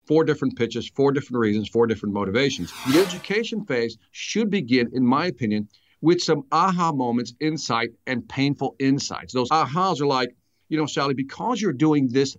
4 different pitches, 4 different reasons, 4 different motivations. The education phase should begin, in my opinion, with some aha moments, insight, and painful insights. Those ahas are like, Sally, because you're doing this,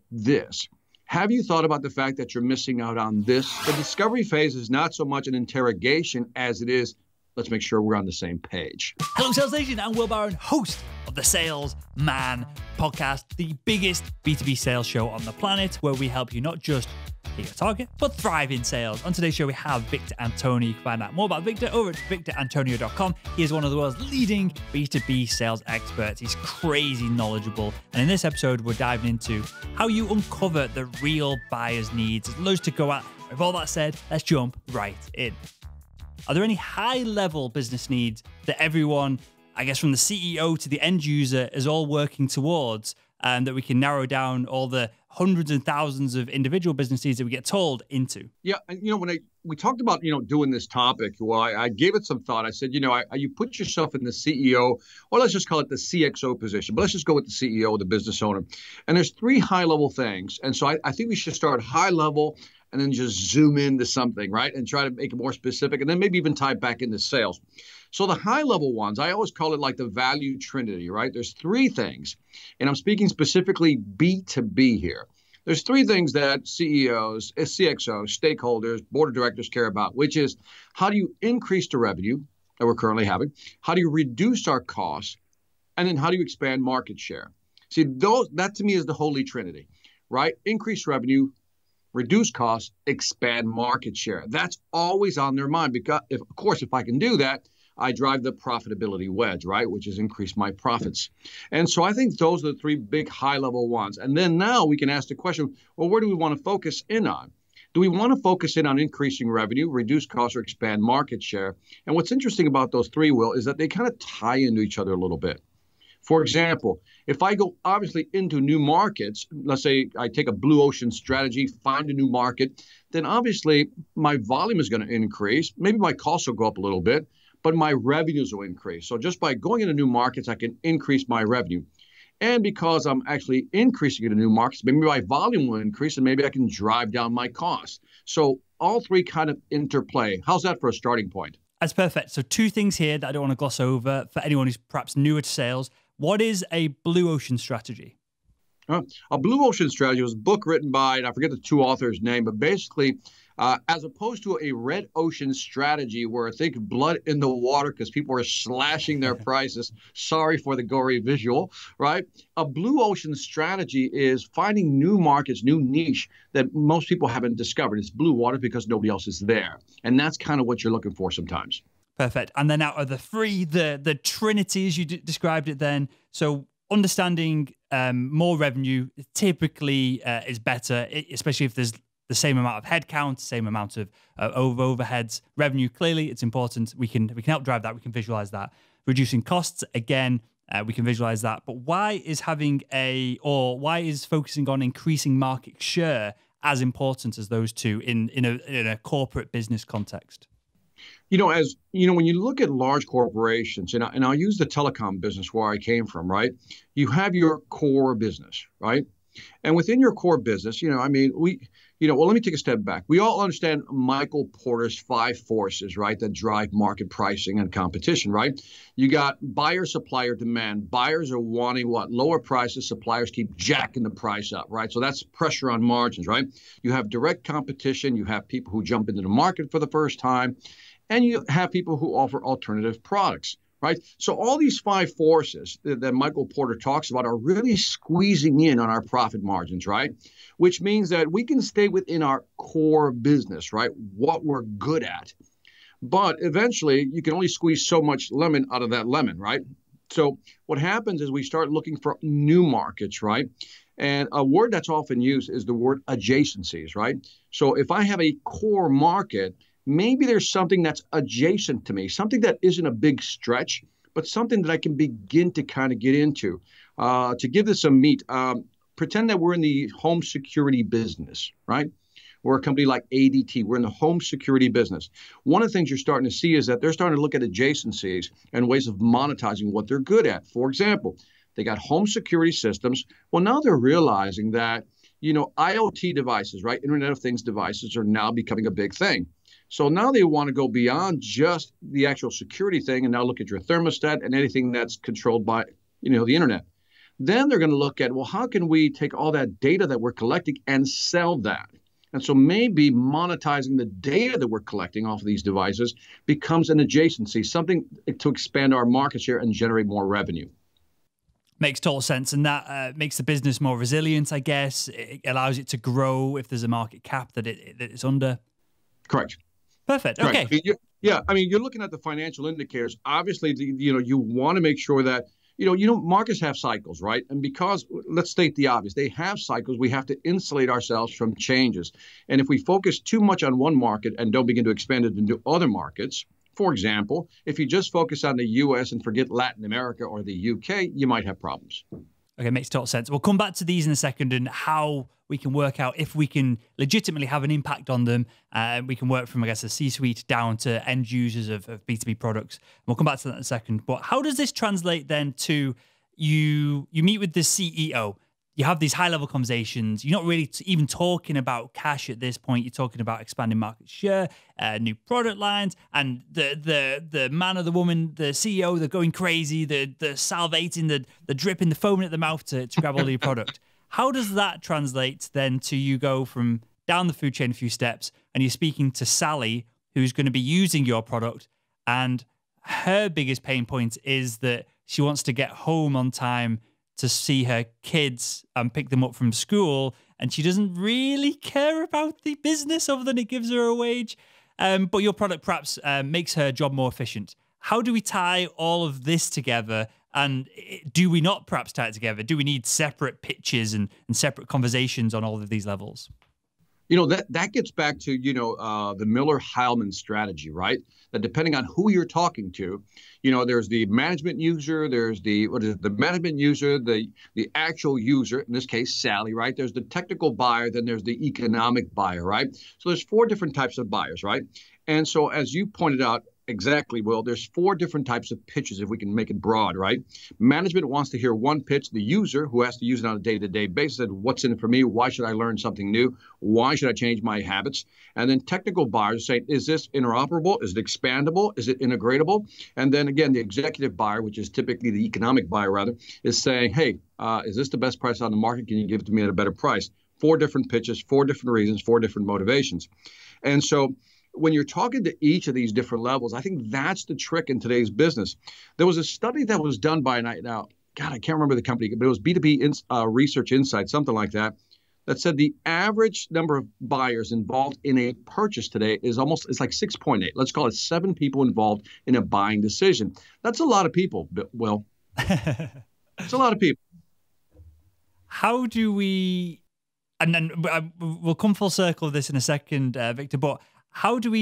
have you thought about the fact that you're missing out on this? The discovery phase is not so much an interrogation as it is, let's make sure we're on the same page. Hello, Sales Nation. I'm Will Barron, host of the Sales Man podcast, the biggest B2B sales show on the planet, where we help you not just hit your target, but thrive in sales. On today's show, we have Victor Antonio. You can find out more about Victor over at victorantonio.com. He is one of the world's leading B2B sales experts. He's crazy knowledgeable. And in this episode, we're diving into how you uncover the real buyer's needs. There's loads to go at. With all that said, let's jump right in. Are there any high-level business needs that everyone, I guess from the CEO to the end user, is all working towards, and that we can narrow down all the hundreds and thousands of individual business needs that we get told into? Yeah, and when we talked about doing this topic, well, I gave it some thought. I said, you put yourself in the CEO, or let's just call it the CXO position, but let's just go with the CEO, the business owner. And there's 3 high-level things, and so I think we should start high-level and then just zoom into something, right? And try to make it more specific, and then maybe even tie back into sales. So the high-level ones, I always call it like the value trinity, right? There's 3 things, and I'm speaking specifically B2B here. There's 3 things that CEOs, CXOs, stakeholders, board of directors care about, which is how do you increase the revenue that we're currently having? How do you reduce our costs? And then how do you expand market share? See, that to me is the holy trinity, right? Increase revenue, reduce costs, expand market share. That's always on their mind because, of course, if I can do that, I drive the profitability wedge, right, which is increase my profits. And so I think those are the 3 big high-level ones. And then now we can ask the question, well, where do we want to focus in on? Do we want to focus in on increasing revenue, reduce costs, or expand market share? And what's interesting about those 3, Will, is that they kind of tie into each other a little bit. For example, if I go obviously into new markets, let's say I take a blue ocean strategy, find a new market, then obviously my volume is going to increase. Maybe my costs will go up a little bit, but my revenues will increase. So just by going into new markets, I can increase my revenue. And because I'm actually increasing into new markets, maybe my volume will increase and maybe I can drive down my costs. So all 3 kind of interplay. How's that for a starting point? That's perfect. So 2 things here that I don't want to gloss over for anyone who's perhaps newer to sales. What is a blue ocean strategy? A blue ocean strategy was a book written by, and I forget the 2 authors' name, but basically, as opposed to a red ocean strategy where I think blood in the water because people are slashing their prices. Sorry for the gory visual, right? A blue ocean strategy is finding new markets, new niche that most people haven't discovered. It's blue water because nobody else is there. And that's kind of what you're looking for sometimes. Perfect. And then out of the 3, the Trinity, as you described it then, so understanding more revenue typically is better, especially if there's the same amount of headcount, same amount of overheads. Revenue, clearly, it's important. We can help drive that. We can visualize that. Reducing costs, again, we can visualize that. But why is why is focusing on increasing market share as important as those 2 in a corporate business context? When you look at large corporations, and I'll use the telecom business where I came from, right? You have your core business, right? And within your core business, let me take a step back. We all understand Michael Porter's 5 forces, right, that drive market pricing and competition, right? You got buyer, supplier, demand. Buyers are wanting what? Lower prices. Suppliers keep jacking the price up, right? So that's pressure on margins, right? You have direct competition. You have people who jump into the market for the first time. And you have people who offer alternative products, right? So all these 5 forces that Michael Porter talks about are really squeezing in on our profit margins, right? Which means that we can stay within our core business, right? What we're good at. But eventually, you can only squeeze so much lemon out of that lemon, right? So what happens is we start looking for new markets, right? And a word that's often used is the word adjacencies, right? So if I have a core market, maybe there's something that's adjacent to me, something that isn't a big stretch, but something that I can begin to kind of get into. To give this some meat, pretend that we're in the home security business, right? We're a company like ADT. We're in the home security business. One of the things you're starting to see is that they're starting to look at adjacencies and ways of monetizing what they're good at. For example, they got home security systems. Well, now they're realizing that IoT devices, right? Internet of Things devices are now becoming a big thing. So now they want to go beyond just the actual security thing and now look at your thermostat and anything that's controlled by, the internet. Then they're going to look at, well, how can we take all that data that we're collecting and sell that? And so maybe monetizing the data that we're collecting off of these devices becomes an adjacency, something to expand our market share and generate more revenue. Makes total sense. And that makes the business more resilient, I guess. It allows it to grow if there's a market cap that it's under. Correct. Perfect. Correct. Okay. Yeah. I mean, you're looking at the financial indicators. Obviously, you want to make sure that, markets have cycles, right? And because, let's state the obvious, they have cycles, we have to insulate ourselves from changes. And if we focus too much on one market and don't begin to expand it into other markets, for example, if you just focus on the US and forget Latin America or the UK, you might have problems. Okay, makes total sense. We'll come back to these in a second and how we can work out if we can legitimately have an impact on them. We can work from, I guess, the C-suite down to end users of B2B products. And we'll come back to that in a second. But how does this translate then to you meet with the CEO? You have these high-level conversations. You're not really even talking about cash at this point. You're talking about expanding market share, new product lines, and the man or the woman, the CEO, they're going crazy, the salivating, the dripping, the foaming at the mouth to grab all your product. How does that translate then to you go from down the food chain a few steps and you're speaking to Sally, who's going to be using your product, and her biggest pain point is that she wants to get home on time to see her kids and pick them up from school, and she doesn't really care about the business other than it gives her a wage. But your product perhaps makes her job more efficient. How do we tie all of this together? And do we not perhaps tie it together? Do we need separate pitches and separate conversations on all of these levels? That gets back to, the Miller-Heilman strategy, right? That depending on who you're talking to, there's the management user, there's the management user, the actual user, in this case, Sally, right? There's the technical buyer, then there's the economic buyer, right? So there's 4 different types of buyers, right? And so as you pointed out, exactly, Will, there's 4 different types of pitches if we can make it broad, right? Management wants to hear one pitch. The user, who has to use it on a day-to-day basis, said, what's in it for me? Why should I learn something new? Why should I change my habits? And then technical buyers say, is this interoperable? Is it expandable? Is it integratable? And then again, the executive buyer, which is typically the economic buyer rather, is saying, hey, is this the best price on the market? Can you give it to me at a better price? 4 different pitches, 4 different reasons, 4 different motivations. And so when you're talking to each of these different levels, I think that's the trick in today's business. There was a study that was done by now, God, I can't remember the company, but it was B2B Research Insight, something like that, that said the average number of buyers involved in a purchase today it's like 6.8. Let's call it 7 people involved in a buying decision. That's a lot of people, Will. It's a lot of people. How do we, and then we'll come full circle of this in a second, Victor, but how do we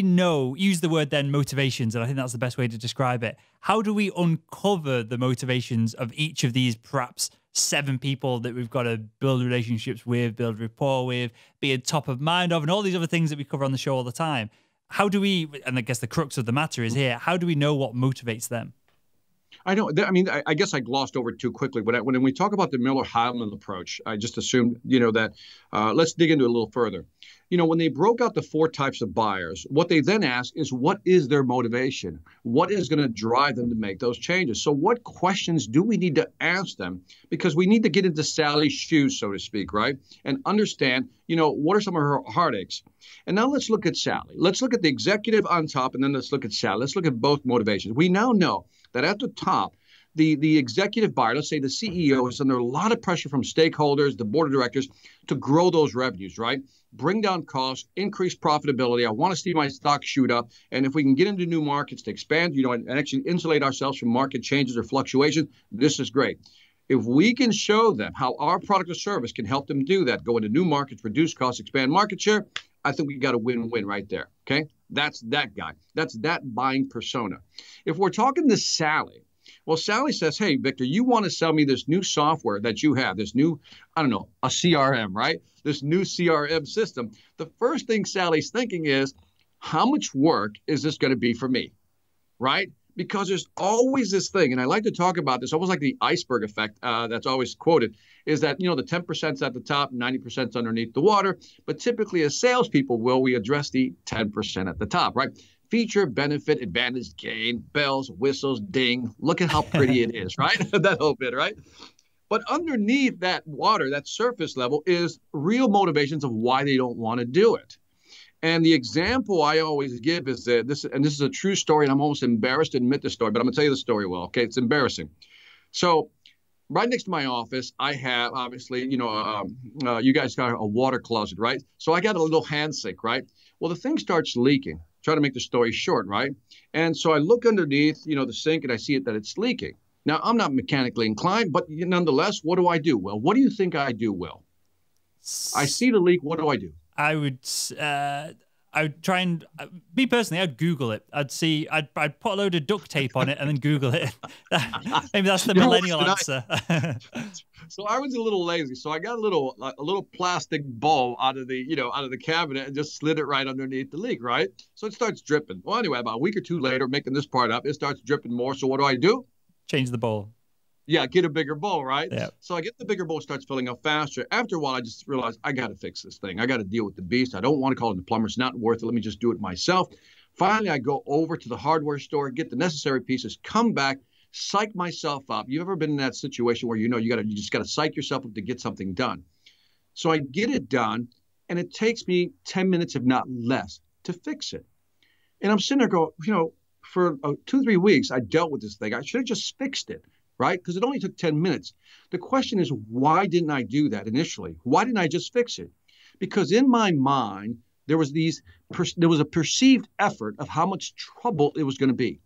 use the word then motivations, and I think that's the best way to describe it. How do we uncover the motivations of each of these perhaps 7 people that we've got to build relationships with, build rapport with, be at top of mind of, and all these other things that we cover on the show all the time? How do we, and I guess the crux of the matter is here, how do we know what motivates them? I know. I mean, I guess I glossed over it too quickly. When we talk about the Miller-Heilman approach, I just assumed, that let's dig into it a little further. When they broke out the 4 types of buyers, what they then ask is, what is their motivation? What is going to drive them to make those changes? So what questions do we need to ask them? Because we need to get into Sally's shoes, so to speak, right? And understand, what are some of her heartaches? And now let's look at Sally. Let's look at the executive on top, and then let's look at Sally. Let's look at both motivations. We now know that at the top, the executive buyer, let's say the CEO, is under a lot of pressure from stakeholders, the board of directors, to grow those revenues, right? Bring down costs, increase profitability. I want to see my stock shoot up. And if we can get into new markets to expand, and actually insulate ourselves from market changes or fluctuations, this is great. If we can show them how our product or service can help them do that, go into new markets, reduce costs, expand market share, I think we got a win-win right there, okay? That's that guy. That's that buying persona. If we're talking to Sally, well, Sally says, hey, Victor, you want to sell me this new software that you have, this new, a CRM, right? This new CRM system. The first thing Sally's thinking is, how much work is this going to be for me, right? because there's always this thing, and I like to talk about this, almost like the iceberg effect that's always quoted, is that, the 10%'s at the top, 90%'s underneath the water. But typically, as salespeople, we address the 10% at the top, right? Feature, benefit, advantage, gain, bells, whistles, ding. Look at how pretty it is, right? That whole bit, right? But underneath that water, that surface level, is real motivations of why they don't want to do it. And the example I always give is that this is a true story, and I'm almost embarrassed to admit the story, but I'm going to tell you the story well. Okay, it's embarrassing. So right next to my office, I have, obviously, you guys got a water closet, right? So I got a little hand sink, right? Well, the thing starts leaking. Try to make the story short, right? And so I look underneath, the sink, and I see that it's leaking. Now, I'm not mechanically inclined, but nonetheless, what do I do? Well, what do you think I do, Will? I see the leak. What do I do? I would try and me personally, I'd Google it. I'd put a load of duct tape on it and then Google it. Maybe that's the millennial answer. So I was a little lazy. So I got a little plastic bowl out of the cabinet and just slid it right underneath the leak, right? So it starts dripping. Well, anyway, about a week or two later, making this part up, it starts dripping more. So what do? Change the bowl. Yeah, get a bigger bowl, right? Yeah. So I get the bigger bowl, starts filling up faster. After a while, I just realized I got to fix this thing. I got to deal with the beast. I don't want to call in the plumber. It's not worth it. Let me just do it myself. Finally, I go over to the hardware store, get the necessary pieces, come back, psych myself up. You ever been in that situation where you just got to psych yourself up to get something done? So I get it done, and it takes me 10 minutes, if not less, to fix it. And I'm sitting there going, for 2-3 weeks, I dealt with this thing. I should have just fixed it. Right? Because it only took 10 minutes. The question is, why didn't I do that initially? Why didn't I just fix it? Because in my mind, there was a perceived effort of how much trouble it was going to be.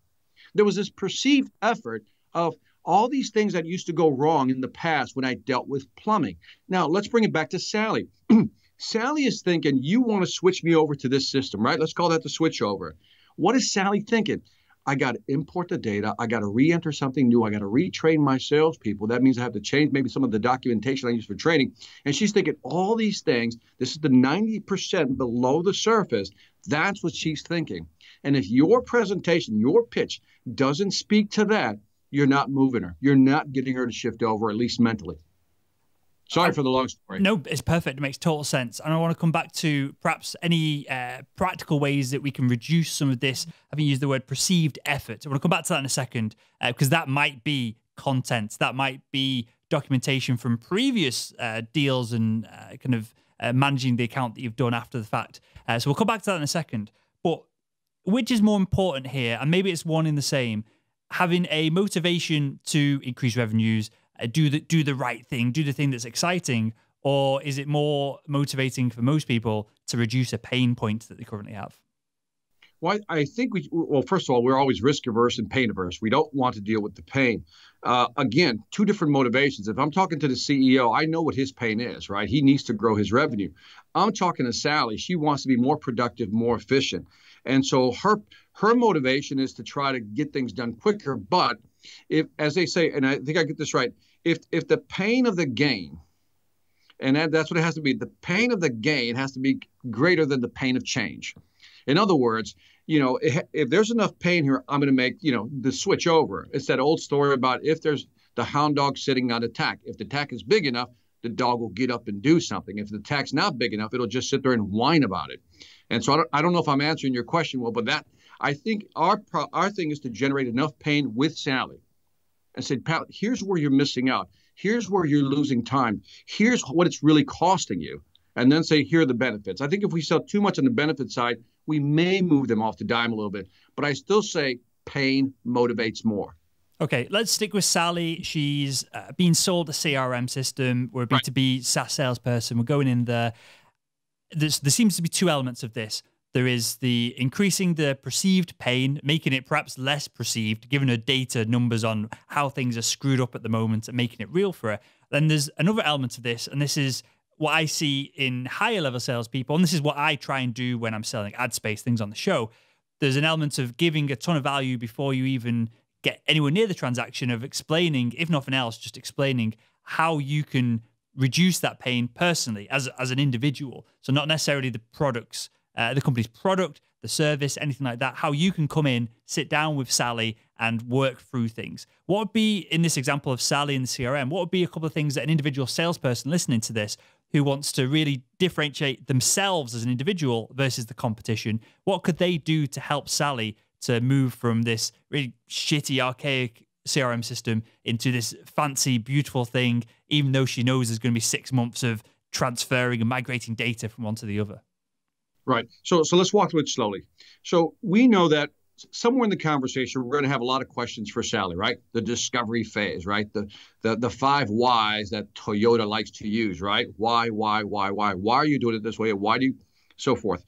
There was this perceived effort of all these things that used to go wrong in the past when I dealt with plumbing. Now, let's bring it back to Sally. Sally is thinking, you want to switch me over to this system, right? Let's call that the switch over. What is Sally thinking? I got to import the data. I got to re-enter something new. I got to retrain my salespeople. That means I have to change maybe some of the documentation I use for training. And she's thinking all these things. This is the 90% below the surface. That's what she's thinking. And if your presentation, your pitch doesn't speak to that, you're not moving her. You're not getting her to shift over, at least mentally. Sorry for the long story. No, it's perfect. It makes total sense. And I want to come back to perhaps any practical ways that we can reduce some of this. I think you used the word perceived effort. I want to come back to that in a second, because that might be content. That might be documentation from previous deals and managing the account that you've done after the fact. So we'll come back to that in a second. But which is more important here, and maybe it's one in the same, having a motivation to increase revenues, do the right thing, do the thing that's exciting, or is it more motivating for most people to reduce a pain point that they currently have? Well, I think first of all, we're always risk averse and pain averse. We don't want to deal with the pain. Again, two different motivations. If I'm talking to the CEO, I know what his pain is, right? He needs to grow his revenue. I'm talking to Sally. She wants to be more productive, more efficient. And so her motivation is to try to get things done quicker. But if, as they say, and I think I get this right, if the pain of the gain, and that's what it has to be, the pain of the gain has to be greater than the pain of change. In other words, if there's enough pain here, I'm going to make, the switch over. It's that old story about if there's the hound dog sitting on a tack. If the tack is big enough, the dog will get up and do something. If the tack's not big enough, it'll just sit there and whine about it. And so I don't know if I'm answering your question well, but I think our thing is to generate enough pain with Sally and say, Pat, here's where you're missing out. Here's where you're losing time. Here's what it's really costing you. And then say, here are the benefits. I think if we sell too much on the benefit side, we may move them off the dime a little bit. But I still say pain motivates more. Okay, let's stick with Sally. She's being sold a CRM system. We're a B2B SaaS salesperson. We're going in there. There seems to be two elements of this. There is the increasing the perceived pain, making it perhaps less perceived, giving her data, numbers on how things are screwed up at the moment and making it real for her. Then there's another element of this, and this is what I see in higher level salespeople, and this is what I try and do when I'm selling ad space things on the show. There's an element of giving a ton of value before you even get anywhere near the transaction, of explaining, if nothing else, just explaining how you can reduce that pain personally as an individual. So not necessarily the products the company's product, the service, anything like that, how you can come in, sit down with Sally and work through things. What would be, in this example of Sally and the CRM, what would be a couple of things that an individual salesperson listening to this who wants to really differentiate themselves as an individual versus the competition, what could they do to help Sally to move from this really shitty, archaic CRM system into this fancy, beautiful thing, even though she knows there's going to be 6 months of transferring and migrating data from one to the other? Right. So let's walk through it slowly. So we know that somewhere in the conversation, we're going to have a lot of questions for Sally, right? The discovery phase, right? The 5 whys that Toyota likes to use, right? Why? Why are you doing it this way? Why do you, so forth.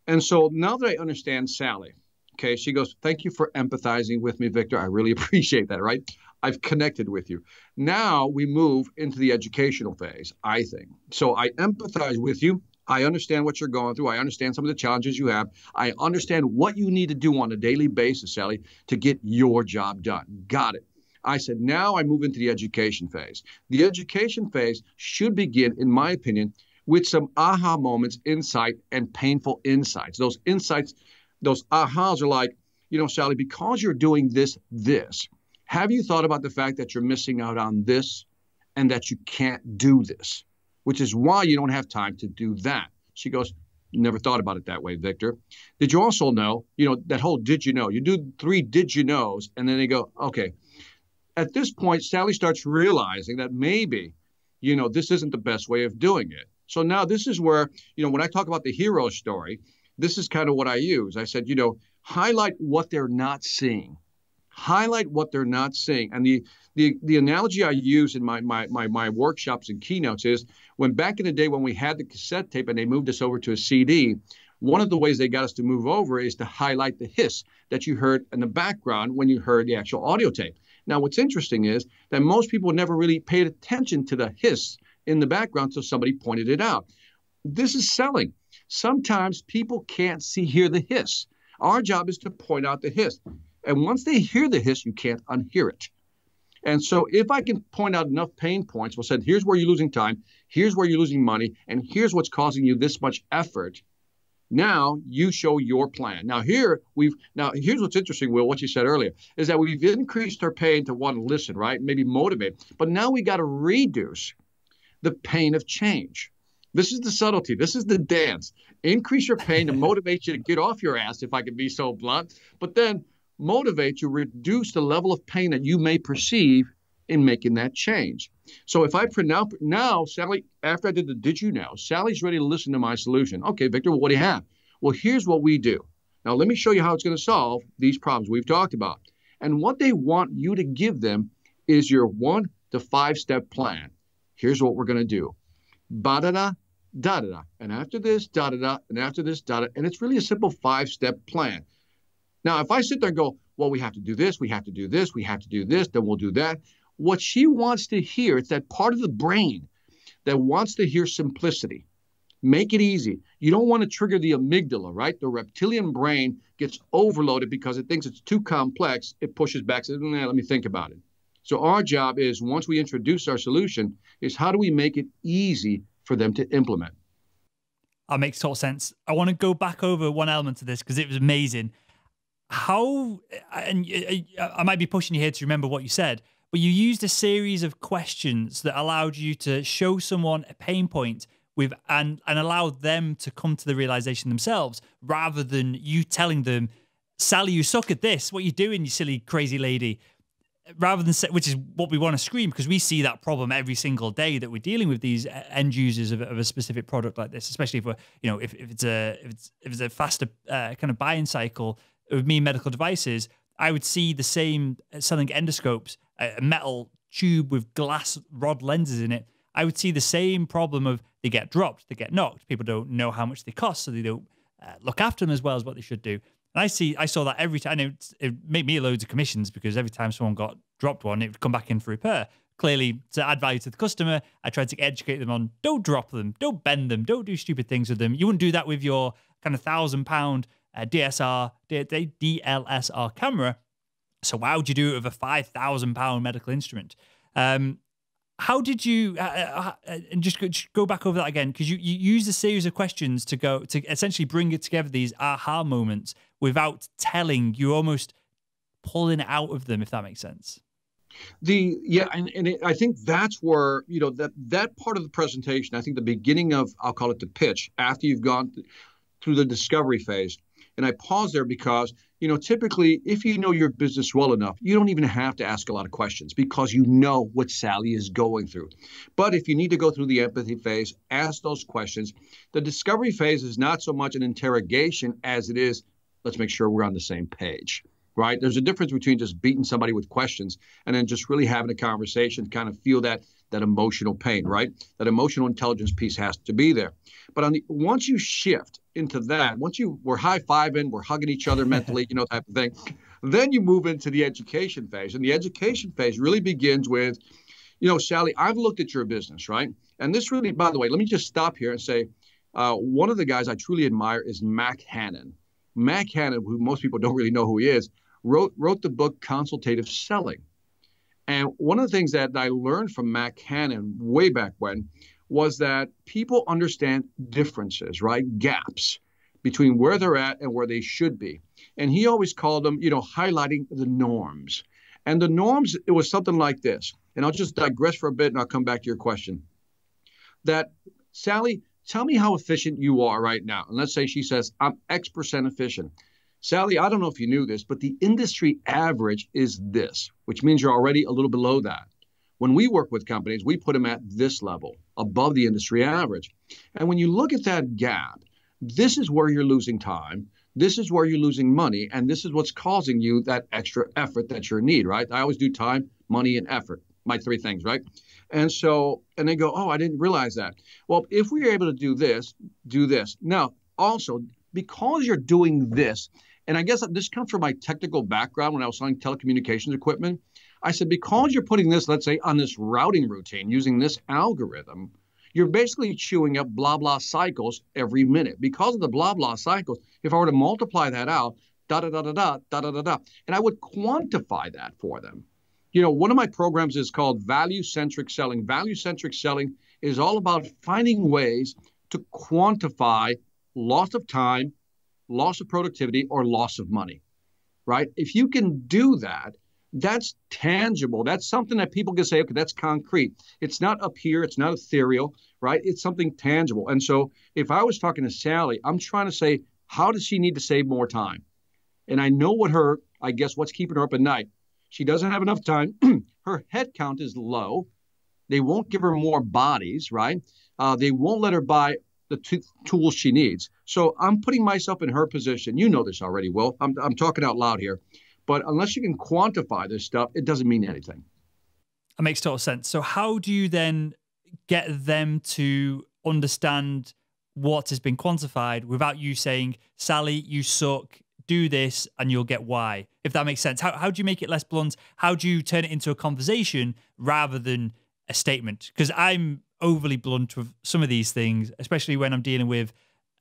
And so now that I understand Sally, okay, she goes, thank you for empathizing with me, Victor. I really appreciate that, right? I've connected with you. Now we move into the educational phase, I think. So I empathize with you. I understand what you're going through. I understand some of the challenges you have. I understand what you need to do on a daily basis, Sally, to get your job done. Got it. I said, now I move into the education phase. The education phase should begin, in my opinion, with some aha moments, insight, and painful insights. Those insights, those ahas are like, you know, Sally, because you're doing this, have you thought about the fact that you're missing out on this and that you can't do this? Which is why you don't have time to do that. She goes, never thought about it that way, Victor. Did you also know, you know, that whole did you know? You do 3 did you knows, and then they go, okay. At this point, Sally starts realizing that maybe, you know, this isn't the best way of doing it. So now this is where, you know, when I talk about the hero story, this is kind of what I use. I said, you know, highlight what they're not seeing. Highlight what they're not seeing. And the analogy I use in my workshops and keynotes is when back in the day when we had the cassette tape and they moved us over to a CD, one of the ways they got us to move over is to highlight the hiss that you heard in the background when you heard the actual audio tape. Now, what's interesting is that most people never really paid attention to the hiss in the background until somebody pointed it out. This is selling. Sometimes people can't hear the hiss. Our job is to point out the hiss. And once they hear the hiss, you can't unhear it. And so if I can point out enough pain points, we'll say, here's where you're losing time, here's where you're losing money, and here's what's causing you this much effort. Now you show your plan. Now here's what's interesting, Will, what you said earlier, is that we've increased our pain to want to listen, right? Maybe motivate. But now we got to reduce the pain of change. This is the subtlety. This is the dance. Increase your pain to motivate you to get off your ass, if I can be so blunt. But then motivate you, reduce the level of pain that you may perceive in making that change. So if I now, Sally, after I did the did you know, Sally's ready to listen to my solution. Okay, Victor, well, what do you have? Well, here's what we do. Now, let me show you how it's going to solve these problems we've talked about. And what they want you to give them is your 1 to 5 step plan. Here's what we're going to do. Ba-da-da, da-da-da. And after this, da-da-da. And after this, da-da. And it's really a simple 5-step plan. Now, if I sit there and go, well, we have to do this, we have to do this, we have to do this, then we'll do that. What she wants to hear, it's that part of the brain that wants to hear simplicity. Make it easy. You don't want to trigger the amygdala, right? The reptilian brain gets overloaded because it thinks it's too complex. It pushes back, says, nah, let me think about it. So our job is, once we introduce our solution, is how do we make it easy for them to implement? That makes total sense. I want to go back over one element of this because it was amazing. How, and I might be pushing you here to remember what you said, but you used a series of questions that allowed you to show someone a pain point with and allow them to come to the realization themselves, rather than you telling them, Sally, you suck at this. What are you doing, you silly, crazy lady? Rather than, which is what we want to scream, because we see that problem every single day that we're dealing with these end users of a specific product like this, especially if we're, you know, if it's a faster kind of buying cycle. With me, medical devices, I would see the same selling endoscopes, a metal tube with glass rod lenses in it. I would see the same problem of they get dropped, they get knocked. People don't know how much they cost, so they don't look after them as well as what they should do. And I saw that every time. It made me loads of commissions because every time someone got dropped one, it would come back in for repair. Clearly, to add value to the customer, I tried to educate them on don't drop them, don't bend them, don't do stupid things with them. You wouldn't do that with your kind of £1,000 DLSR camera. So why would you do it with a £5,000 medical instrument? How did you, and just go back over that again, because you used a series of questions to essentially bring it together, these aha moments, without telling. You're almost pulling it out of them, if that makes sense. I think that's where, that part of the presentation, I think the beginning of, I'll call it the pitch, after you've gone through the discovery phase. And I pause there because, typically, if you know your business well enough, you don't even have to ask a lot of questions because you know what Sally is going through. But if you need to go through the empathy phase, ask those questions. The discovery phase is not so much an interrogation as it is, let's make sure we're on the same page. Right? There's a difference between just beating somebody with questions and then just really having a conversation, kind of feel that emotional pain, right? That emotional intelligence piece has to be there. But once you shift into that, we're high-fiving, we're hugging each other mentally, type of thing, then you move into the education phase. And the education phase really begins with, Sally, I've looked at your business, right? And this really, by the way, let me just stop here and say, one of the guys I truly admire is Mac Hannon. Mac Hannon, who most people don't really know who he is, wrote the book Consultative Selling. And one of the things that I learned from Mac Hannon way back when was that people understand differences, right? Gaps between where they're at and where they should be. And he always called them, highlighting the norms. And the norms, it was something like this. And I'll just digress for a bit and I'll come back to your question. That, Sally, tell me how efficient you are right now. And let's say she says, I'm X% efficient. Sally, I don't know if you knew this, but the industry average is this, which means you're already a little below that. When we work with companies, we put them at this level, above the industry average. And when you look at that gap, this is where you're losing time. This is where you're losing money. And this is what's causing you that extra effort that you need, right? I always do time, money, and effort, my three things, right? And they go, oh, I didn't realize that. Well, if we are able to do this, do this. Now, also, because you're doing this, and I guess this comes from my technical background when I was selling telecommunications equipment. I said, because you're putting this, let's say, on this routing routine using this algorithm, you're basically chewing up blah, blah cycles every minute. Because of the blah, blah cycles, if I were to multiply that out, da-da-da-da-da, da-da-da-da, and I would quantify that for them. One of my programs is called Value-Centric Selling. Value-Centric Selling is all about finding ways to quantify loss of time, loss of productivity, or loss of money, right? If you can do that, that's tangible. That's something that people can say, okay, that's concrete. It's not up here. It's not ethereal, right? It's something tangible. And so if I was talking to Sally, I'm trying to say, how does she need to save more time? And I know what's keeping her up at night. She doesn't have enough time. Her head count is low. They won't give her more bodies, right? They won't let her buy the tools she needs. So I'm putting myself in her position. You know this already, Will. I'm talking out loud here. But unless you can quantify this stuff, it doesn't mean anything. That makes total sense. So how do you then get them to understand what has been quantified without you saying, Sally, you suck, do this, and you'll get Y, if that makes sense? How do you make it less blunt? How do you turn it into a conversation rather than a statement? Because I'm overly blunt with some of these things, especially when I'm dealing with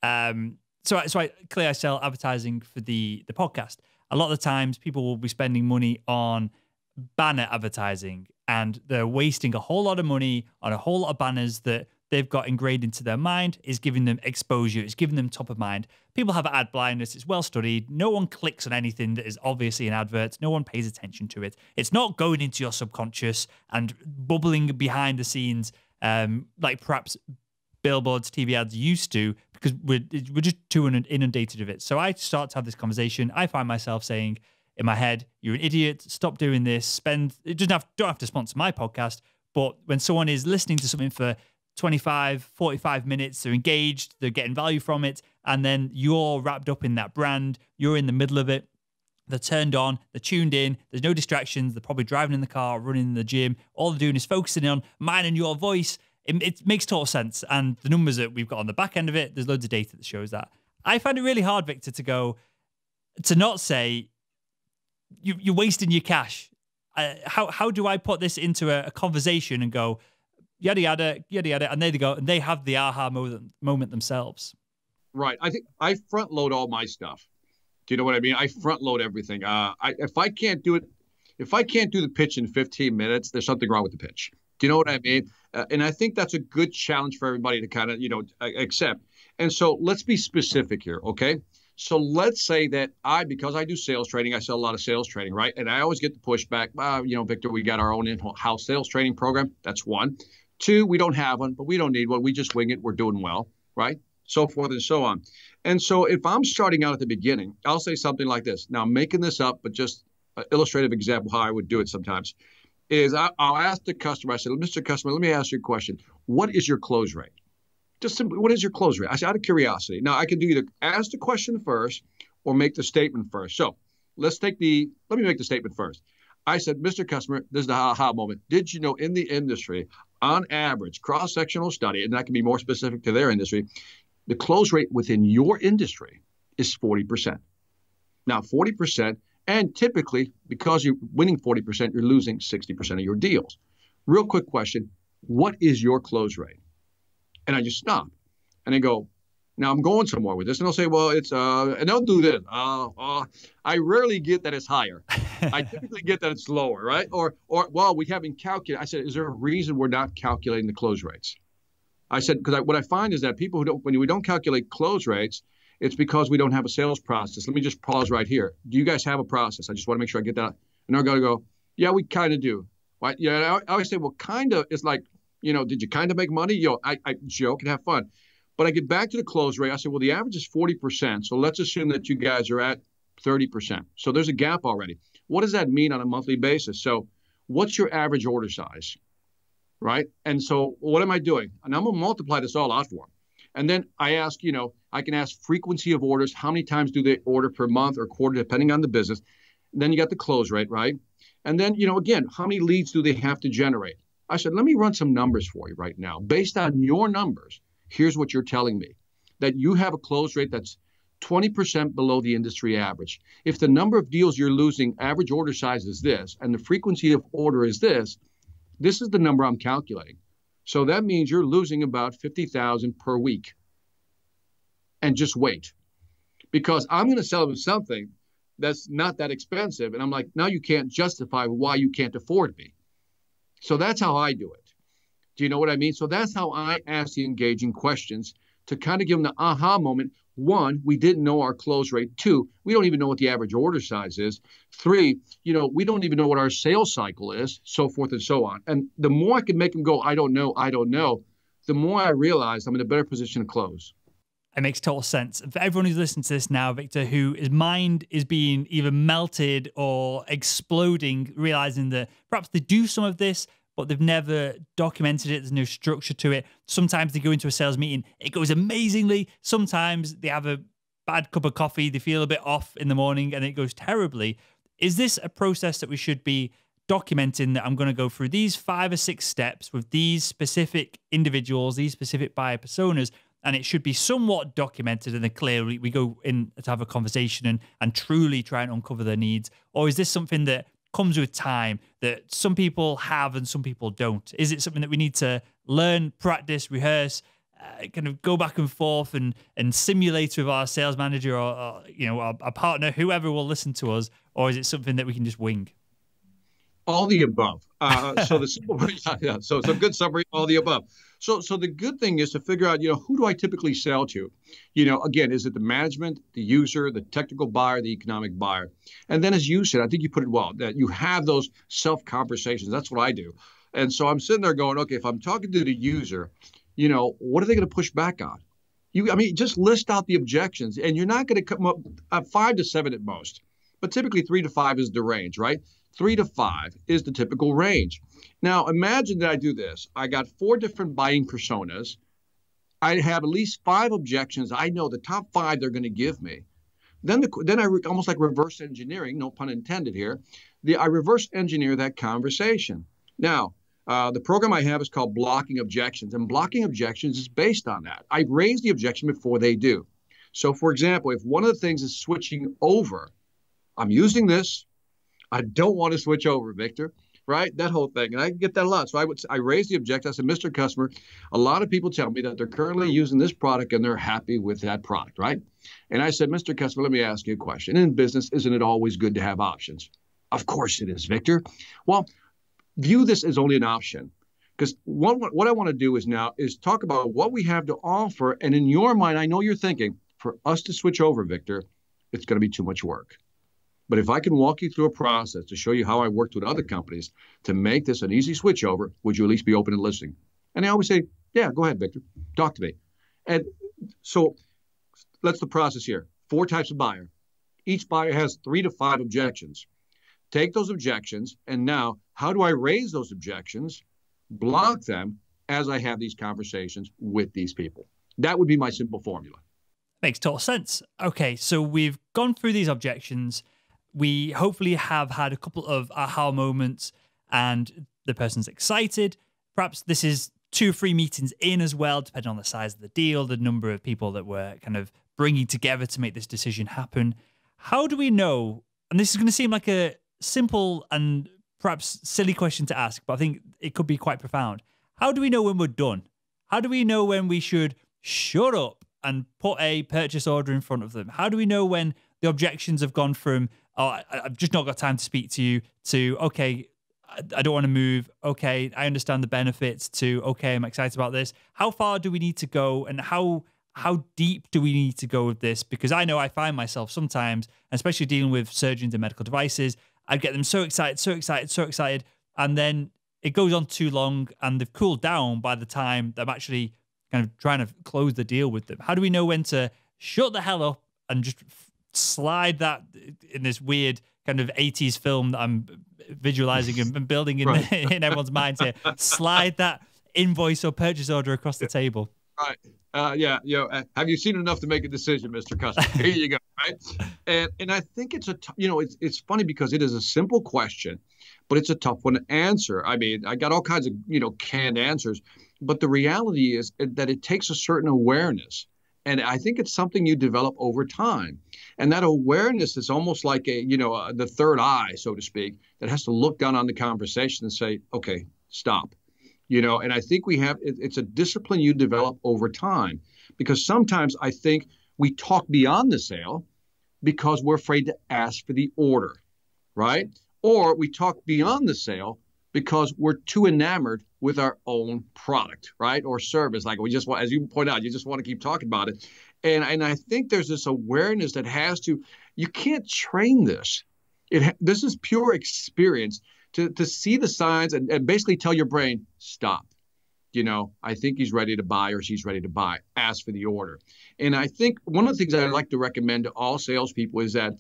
so I sell advertising for the podcast. A lot of the times people will be spending money on banner advertising and they're wasting a whole lot of money on a whole lot of banners that they've got ingrained into their mind, is giving them exposure, it's giving them top of mind. People have ad blindness, it's well studied. No one clicks on anything that is obviously an advert. No one pays attention to it. It's not going into your subconscious and bubbling behind the scenes like perhaps billboards, TV ads used to, because we're just too inundated of it. So I start to have this conversation. I find myself saying in my head, you're an idiot, stop doing this, don't have to sponsor my podcast, but when someone is listening to something for 25, 45 minutes, they're engaged, they're getting value from it, and then you're wrapped up in that brand, you're in the middle of it, they're turned on, they're tuned in, there's no distractions, they're probably driving in the car, running in the gym, all they're doing is focusing on mine and your voice. It makes total sense. And the numbers that we've got on the back end of it, there's loads of data that shows that. I find it really hard, Victor, to not say you're wasting your cash. How do I put this into a conversation and go, yada, yada, yada, yada, and there they go, and they have the aha moment themselves. Right. I think I front load all my stuff. Do you know what I mean? I front load everything. If I can't do the pitch in 15 minutes, there's something wrong with the pitch. Do you know what I mean? And I think that's a good challenge for everybody to kind of, accept. And so let's be specific here, okay? So let's say that because I do sales training, I sell a lot of sales training, right? And I always get the pushback, Victor, we got our own in-house sales training program. That's one. Two, we don't have one, but we don't need one. We just wing it. We're doing well, right? So forth and so on. And so if I'm starting out at the beginning, I'll say something like this. Now, I'm making this up, but just an illustrative example how I would do it sometimes is I'll ask the customer, I said, Mr. Customer, let me ask you a question. What is your close rate? Just simply, what is your close rate? I said, out of curiosity. Now, I can do either ask the question first or make the statement first. So let me make the statement first. I said, Mr. Customer, this is the aha moment. Did you know in the industry, on average, cross-sectional study, and that can be more specific to their industry, the close rate within your industry is 40%. Now, 40%, and typically, because you're winning 40%, you're losing 60% of your deals. Real quick question, what is your close rate? And I just stop. And I go, now I'm going somewhere with this. And they'll say, well, it's, and they'll do this. I rarely get that it's higher. I typically get that it's lower, right? Or well, we haven't calculated. I said, is there a reason we're not calculating the close rates? I said, because what I find is that people when we don't calculate close rates, it's because we don't have a sales process. Let me just pause right here. Do you guys have a process? I just want to make sure I get that. And they're going to go, yeah, we kind of do. Right? Yeah, I always say, well, kind of is like, did you kind of make money? I joke and have fun. But I get back to the close rate. I say, well, the average is 40%. So let's assume that you guys are at 30%. So there's a gap already. What does that mean on a monthly basis? So what's your average order size? Right? And so what am I doing? And I'm going to multiply this all out for them. And then I ask, I can ask frequency of orders. How many times do they order per month or quarter, depending on the business? And then you got the close rate, right? And then, again, how many leads do they have to generate? I said, let me run some numbers for you right now. Based on your numbers, here's what you're telling me, that you have a close rate that's 20% below the industry average. If the number of deals you're losing, average order size is this, and the frequency of order is this is the number I'm calculating. So that means you're losing about 50,000 per week. And just wait, because I'm going to sell them something that's not that expensive. And I'm like, now you can't justify why you can't afford me. So that's how I do it. Do you know what I mean? So that's how I ask the engaging questions to kind of give them the aha moment. One, we didn't know our close rate. Two, we don't even know what the average order size is. Three, we don't even know what our sales cycle is, so forth and so on. And the more I can make them go, I don't know, the more I realize I'm in a better position to close. It makes total sense. For everyone who's listening to this now, Victor, whose mind is being either melted or exploding, realizing that perhaps they do some of this, but they've never documented it. There's no structure to it. Sometimes they go into a sales meeting, it goes amazingly. Sometimes they have a bad cup of coffee, they feel a bit off in the morning, and it goes terribly. Is this a process that we should be documenting, that I'm going to go through these 5 or 6 steps with these specific individuals, these specific buyer personas, and it should be somewhat documented and then clearly we go in to have a conversation and truly try and uncover their needs? Or is this something that comes with time, that some people have and some people don't? Is it something that we need to learn, practice, rehearse, kind of go back and forth and simulate with our sales manager or our partner, whoever will listen to us? Or is it something that we can just wing? All the above. So the simple, so it's a good summary. All the above. So the good thing is to figure out, who do I typically sell to? Again, is it the management, the user, the technical buyer, the economic buyer? And then, as you said, I think you put it well, that you have those self-conversations. That's what I do. And so I'm sitting there going, okay, if I'm talking to the user, what are they going to push back on? Just list out the objections, and you're not going to come up 5 to 7 at most, but typically 3 to 5 is the range, right? 3 to 5 is the typical range. Now, imagine that I do this. I got 4 different buying personas. I have at least 5 objections. I know the top 5 they're going to give me. Then I almost like reverse engineering, no pun intended here. I reverse engineer that conversation. Now, the program I have is called Blocking Objections, and blocking objections is based on that. I raise the objection before they do. So, for example, if one of the things is switching over, I'm using this. I don't want to switch over, Victor, right? That whole thing. And I get that a lot. So I raised the objection. I said, Mr. Customer, a lot of people tell me that they're currently using this product and they're happy with that product, right? And I said, Mr. Customer, let me ask you a question. In business, isn't it always good to have options? Of course it is, Victor. Well, view this as only an option. Because what I want to do is talk about what we have to offer. And in your mind, I know you're thinking, for us to switch over, Victor, it's going to be too much work. But if I can walk you through a process to show you how I worked with other companies to make this an easy switch over, would you at least be open and listening? And I always say, yeah, go ahead, Victor, talk to me. And so that's the process here. 4 types of buyer. Each buyer has 3 to 5 objections. Take those objections, and now how do I raise those objections, block them as I have these conversations with these people? That would be my simple formula. Makes total sense. Okay, so we've gone through these objections. We hopefully have had a couple of aha moments and the person's excited. Perhaps this is 2 or 3 meetings in as well, depending on the size of the deal, the number of people that we're kind of bringing together to make this decision happen. How do we know, and this is going to seem like a simple and perhaps silly question to ask, but I think it could be quite profound. How do we know when we're done? How do we know when we should shut up and put a purchase order in front of them? How do we know when the objections have gone from, oh, I've just not got time to speak to you, to, okay, I don't want to move, okay, I understand the benefits, to, okay, I'm excited about this? How far do we need to go, and how deep do we need to go with this? Because I know I find myself sometimes, especially dealing with surgeons and medical devices, I get them so excited, and then it goes on too long and they've cooled down by the time that I'm actually kind of trying to close the deal with them. How do we know when to shut the hell up and just slide that, in this weird kind of 80s film that I'm visualizing and building in, right. in everyone's minds here, slide that invoice or purchase order across the table? Right. Yeah. Have you seen enough to make a decision, Mr. Customer? Here you go. Right. And I think it's funny because it is a simple question, but it's a tough one to answer. I mean, I got all kinds of, canned answers, but the reality is that it takes a certain awareness. And I think it's something you develop over time. And that awareness is almost like the third eye, so to speak, that has to look down on the conversation and say, okay, stop. And I think it's a discipline you develop over time, because sometimes I think we talk beyond the sale because we're afraid to ask for the order, right? Or we talk beyond the sale because we're too enamored with our own product, right? Or service. Like we just want, as you point out, you just want to keep talking about it. And I think there's this awareness that you can't train this. This is pure experience to see the signs and basically tell your brain, stop. I think he's ready to buy or she's ready to buy. Ask for the order. And I think one of the things that I'd like to recommend to all salespeople is that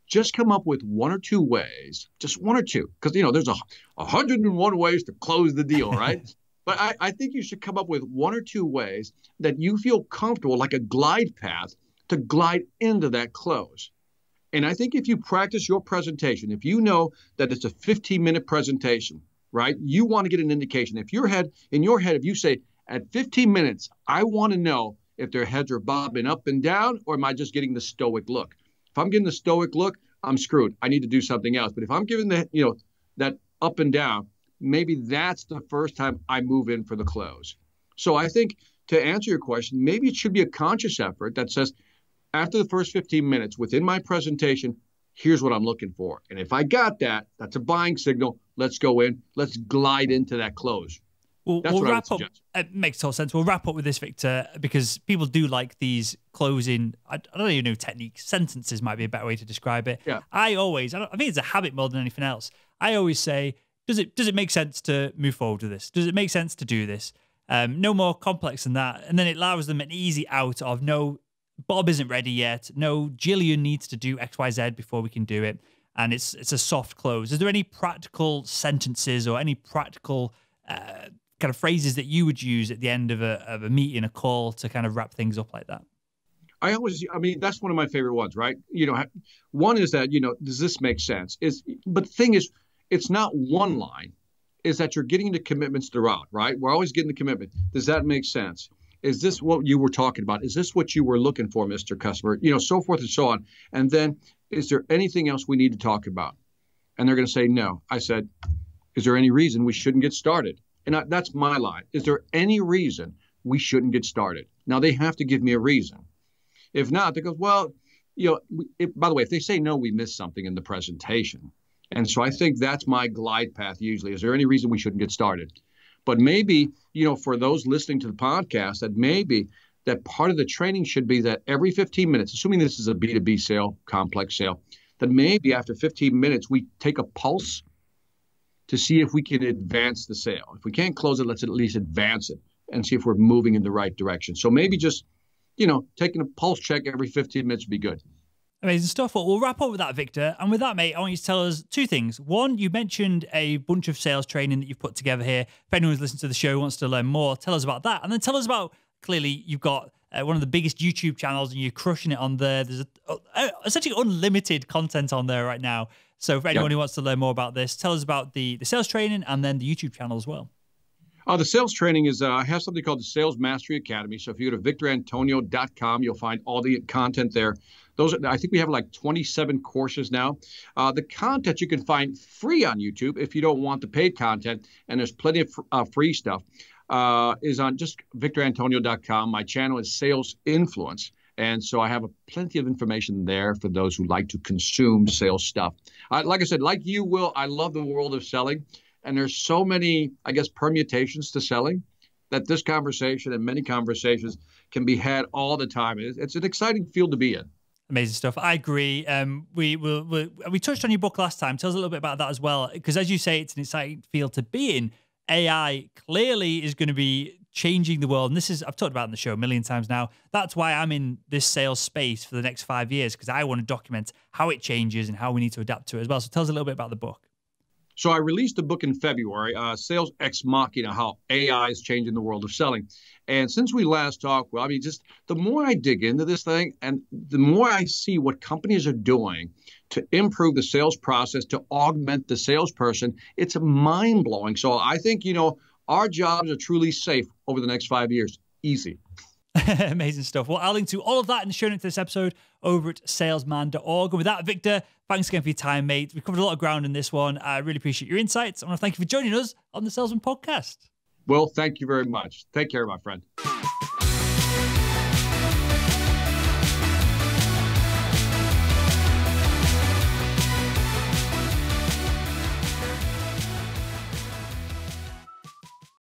just come up with 1 or 2 ways, just 1 or 2, because there's 101 ways to close the deal, right? But I think you should come up with 1 or 2 ways that you feel comfortable, like a glide path, to glide into that close. And I think if you practice your presentation, if you know that it's a 15-minute presentation, right? You want to get an indication. In your head, if you say at 15 minutes, I want to know if their heads are bobbing up and down, or am I just getting the stoic look? If I'm getting the stoic look, I'm screwed. I need to do something else. But if I'm giving that up and down, maybe that's the first time I move in for the close. So I think, to answer your question, maybe it should be a conscious effort that says, after the first 15 minutes within my presentation, here's what I'm looking for. And if I got that, that's a buying signal. Let's go in. Let's glide into that close. We'll wrap up. It makes total sense. We'll wrap up with this, Victor, because people do like these closing, I don't even know, techniques. Sentences might be a better way to describe it. Yeah. I think it's a habit more than anything else. I always say, does it make sense to move forward with this? Does it make sense to do this? No more complex than that. And then it allows them an easy out of, no, Bob isn't ready yet. No, Jillian needs to do X, Y, Z before we can do it. And it's a soft close. Is there any practical sentences or any practical kind of phrases that you would use at the end of a meeting, a call, to kind of wrap things up like that? That's one of my favorite ones, right? One is that, does this make sense? But the thing is, it's not one line, is that you're getting the commitments throughout, right? We're always getting the commitment. Does that make sense? Is this what you were talking about? Is this what you were looking for, Mr. Customer? So forth and so on. And then, is there anything else we need to talk about? And they're going to say no. I said, is there any reason we shouldn't get started? And that's my line. Is there any reason we shouldn't get started? Now, they have to give me a reason. If not, they go, well, by the way, if they say no, we missed something in the presentation. And so I think that's my glide path usually. Is there any reason we shouldn't get started? But maybe, for those listening to the podcast, that maybe that part of the training should be that every 15 minutes, assuming this is a B2B sale, complex sale, that maybe after 15 minutes, we take a pulse to see if we can advance the sale. If we can't close it, let's at least advance it and see if we're moving in the right direction. So maybe just, taking a pulse check every 15 minutes would be good. Amazing stuff. Well, we'll wrap up with that, Victor. And with that, mate, I want you to tell us two things. One, you mentioned a bunch of sales training that you've put together here. If anyone who's listened to the show wants to learn more, tell us about that. And then tell us about, clearly, you've got one of the biggest YouTube channels and you're crushing it on there. There's essentially unlimited content on there right now. So for anyone who wants to learn more about this, tell us about the sales training and then the YouTube channel as well. The sales training is, I have something called the Sales Mastery Academy. So if you go to victorantonio.com, you'll find all the content there. I think we have like 27 courses now. The content you can find free on YouTube if you don't want the paid content, and there's plenty of free stuff, is on just victorantonio.com. My channel is Sales Influence. And so I have plenty of information there for those who like to consume sales stuff. Like I said, like you, Will, I love the world of selling. And there's so many, I guess, permutations to selling that this conversation and many conversations can be had all the time. It's an exciting field to be in. Amazing stuff. I agree. We touched on your book last time. Tell us a little bit about that as well. Because as you say, it's an exciting field to be in. AI clearly is going to be changing the world. And I've talked about it on the show a million times now. That's why I'm in this sales space for the next 5 years, because I want to document how it changes and how we need to adapt to it as well. So tell us a little bit about the book. So I released a book in February, Sales Ex Machina, how AI is changing the world of selling. And since we last talked, well, just the more I dig into this thing and the more I see what companies are doing to improve the sales process, to augment the salesperson, it's mind-blowing. So I think, our jobs are truly safe over the next 5 years. Easy. Amazing stuff. Well, I'll link to all of that in the show notes to this episode over at salesman.org. And with that, Victor, thanks again for your time, mate. We covered a lot of ground in this one. I really appreciate your insights. I want to thank you for joining us on the Salesman Podcast. Well, thank you very much. Take care, my friend.